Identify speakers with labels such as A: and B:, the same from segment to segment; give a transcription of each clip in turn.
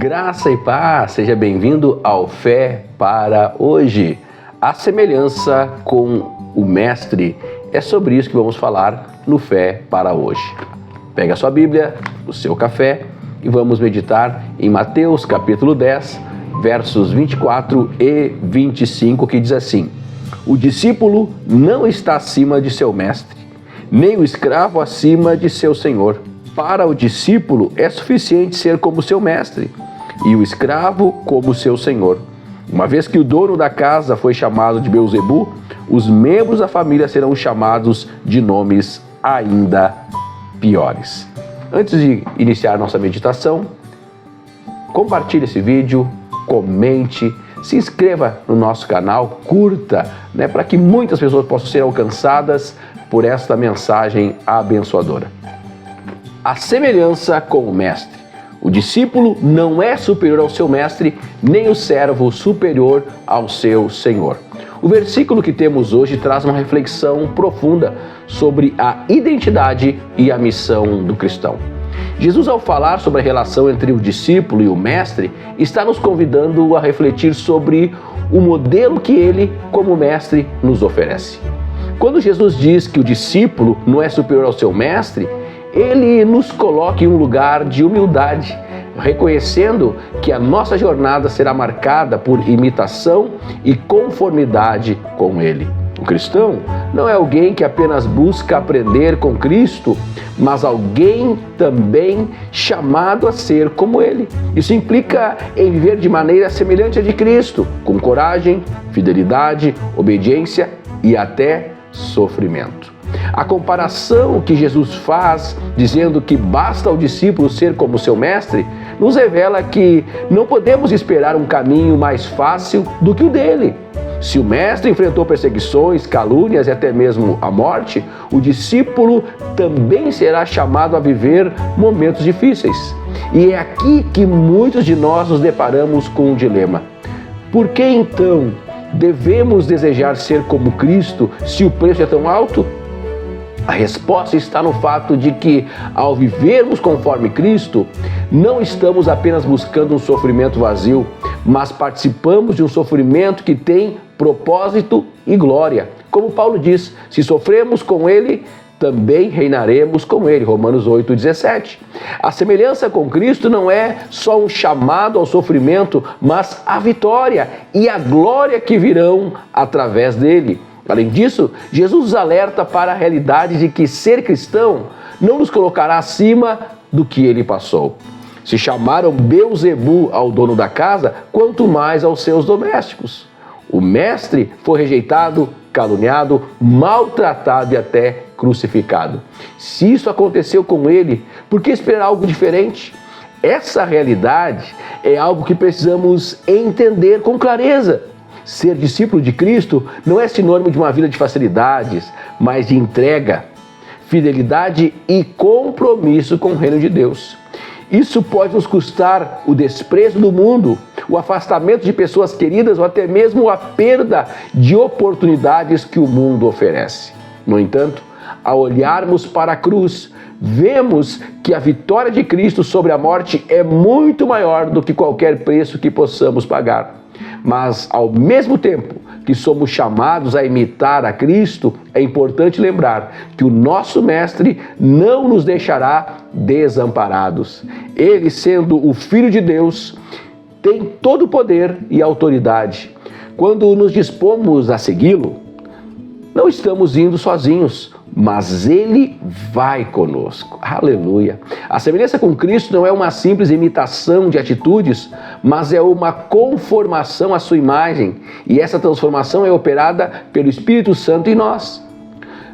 A: Graça e paz, seja bem-vindo ao Fé para Hoje. A semelhança com o Mestre, é sobre isso que vamos falar no Fé para Hoje. Pega a sua Bíblia, o seu café e vamos meditar em Mateus capítulo 10, versos 24 e 25, que diz assim: O discípulo não está acima de seu mestre, nem o escravo acima de seu senhor. Para o discípulo é suficiente ser como seu mestre e o escravo como seu senhor. Uma vez que o dono da casa foi chamado de Beelzebu, os membros da família serão chamados de nomes ainda piores. Antes de iniciar nossa meditação, compartilhe esse vídeo, comente, se inscreva no nosso canal, curta, para que muitas pessoas possam ser alcançadas por esta mensagem abençoadora. A semelhança com o mestre. O discípulo não é superior ao seu mestre, nem o servo superior ao seu senhor. O versículo que temos hoje traz uma reflexão profunda sobre a identidade e a missão do cristão. Jesus, ao falar sobre a relação entre o discípulo e o mestre, está nos convidando a refletir sobre o modelo que ele, como mestre, nos oferece. Quando Jesus diz que o discípulo não é superior ao seu mestre, ele nos coloca em um lugar de humildade, reconhecendo que a nossa jornada será marcada por imitação e conformidade com ele. O cristão não é alguém que apenas busca aprender com Cristo, mas alguém também chamado a ser como ele. Isso implica em viver de maneira semelhante à de Cristo, com coragem, fidelidade, obediência e até sofrimento. A comparação que Jesus faz, dizendo que basta ao discípulo ser como seu mestre, nos revela que não podemos esperar um caminho mais fácil do que o dele. Se o mestre enfrentou perseguições, calúnias e até mesmo a morte, o discípulo também será chamado a viver momentos difíceis. E é aqui que muitos de nós nos deparamos com um dilema. Por que então devemos desejar ser como Cristo se o preço é tão alto? A resposta está no fato de que, ao vivermos conforme Cristo, não estamos apenas buscando um sofrimento vazio, mas participamos de um sofrimento que tem propósito e glória. Como Paulo diz, se sofremos com Ele, também reinaremos com Ele. Romanos 8,17. A semelhança com Cristo não é só um chamado ao sofrimento, mas a vitória e a glória que virão através dele. Além disso, Jesus nos alerta para a realidade de que ser cristão não nos colocará acima do que ele passou. Se chamaram Beelzebu ao dono da casa, quanto mais aos seus domésticos. O mestre foi rejeitado, caluniado, maltratado e até crucificado. Se isso aconteceu com ele, por que esperar algo diferente? Essa realidade é algo que precisamos entender com clareza. Ser discípulo de Cristo não é sinônimo de uma vida de facilidades, mas de entrega, fidelidade e compromisso com o reino de Deus. Isso pode nos custar o desprezo do mundo, o afastamento de pessoas queridas ou até mesmo a perda de oportunidades que o mundo oferece. No entanto, ao olharmos para a cruz, vemos que a vitória de Cristo sobre a morte é muito maior do que qualquer preço que possamos pagar. Mas, ao mesmo tempo que somos chamados a imitar a Cristo, é importante lembrar que o nosso Mestre não nos deixará desamparados. Ele, sendo o Filho de Deus, tem todo o poder e autoridade. Quando nos dispomos a segui-lo, não estamos indo sozinhos, mas Ele vai conosco. Aleluia! A semelhança com Cristo não é uma simples imitação de atitudes, mas é uma conformação à sua imagem. E essa transformação é operada pelo Espírito Santo em nós.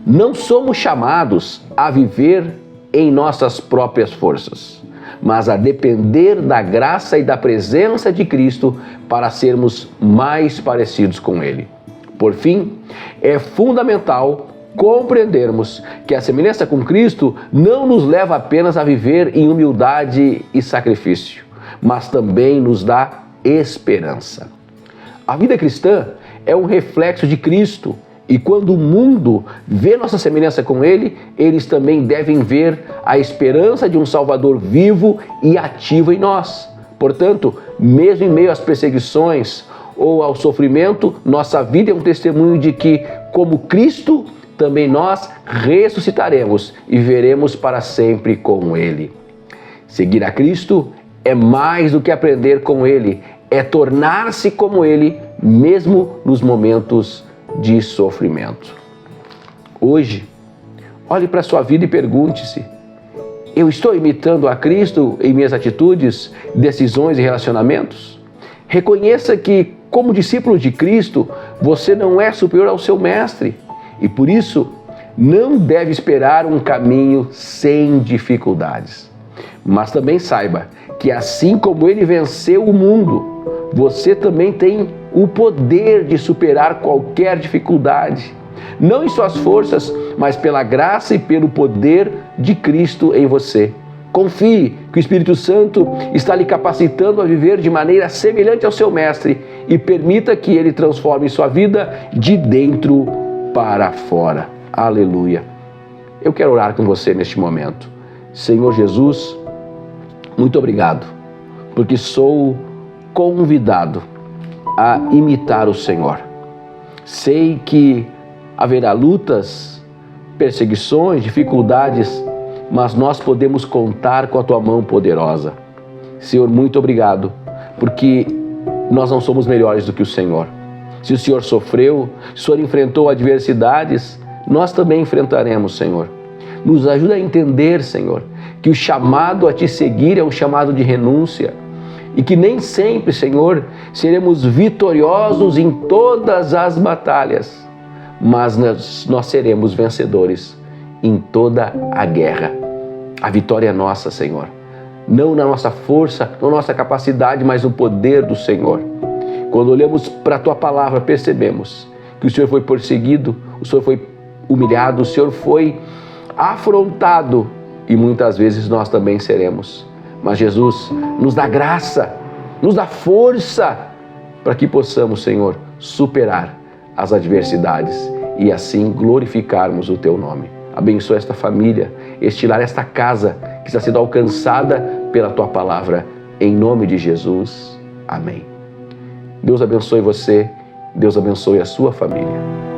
A: Não somos chamados a viver em nossas próprias forças, mas a depender da graça e da presença de Cristo para sermos mais parecidos com Ele. Por fim, é fundamental compreendermos que a semelhança com Cristo não nos leva apenas a viver em humildade e sacrifício, mas também nos dá esperança. A vida cristã é um reflexo de Cristo, e quando o mundo vê nossa semelhança com Ele, eles também devem ver a esperança de um Salvador vivo e ativo em nós. Portanto, mesmo em meio às perseguições ou ao sofrimento, nossa vida é um testemunho de que, como Cristo, também nós ressuscitaremos e viveremos para sempre com Ele. Seguir a Cristo é mais do que aprender com Ele, é tornar-se como Ele, mesmo nos momentos de sofrimento. Hoje, olhe para a sua vida e pergunte-se: eu estou imitando a Cristo em minhas atitudes, decisões e relacionamentos? Reconheça que, como discípulo de Cristo, você não é superior ao seu mestre e, por isso, não deve esperar um caminho sem dificuldades. Mas também saiba que, assim como ele venceu o mundo, você também tem o poder de superar qualquer dificuldade, não em suas forças, mas pela graça e pelo poder de Cristo em você. Confie que o Espírito Santo está lhe capacitando a viver de maneira semelhante ao seu Mestre e permita que ele transforme sua vida de dentro para fora. Aleluia! Eu quero orar com você neste momento. Senhor Jesus, muito obrigado, porque sou convidado a imitar o Senhor. Sei que haverá lutas, perseguições, dificuldades, mas nós podemos contar com a Tua mão poderosa. Senhor, muito obrigado, porque nós não somos melhores do que o Senhor. Se o Senhor sofreu, se o Senhor enfrentou adversidades, nós também enfrentaremos, Senhor. Nos ajuda a entender, Senhor, que o chamado a Te seguir é um chamado de renúncia e que nem sempre, Senhor, seremos vitoriosos em todas as batalhas, mas nós seremos vencedores em toda a guerra. A vitória é nossa, Senhor. Não na nossa força, não na nossa capacidade, mas no poder do Senhor. Quando olhamos para a Tua palavra, percebemos que o Senhor foi perseguido, o Senhor foi humilhado, o Senhor foi afrontado e muitas vezes nós também seremos. Mas Jesus nos dá graça, nos dá força para que possamos, Senhor, superar as adversidades e assim glorificarmos o Teu nome. Abençoa esta família, este lar, esta casa que está sendo alcançada pela Tua palavra. Em nome de Jesus. Amém. Deus abençoe você, Deus abençoe a sua família.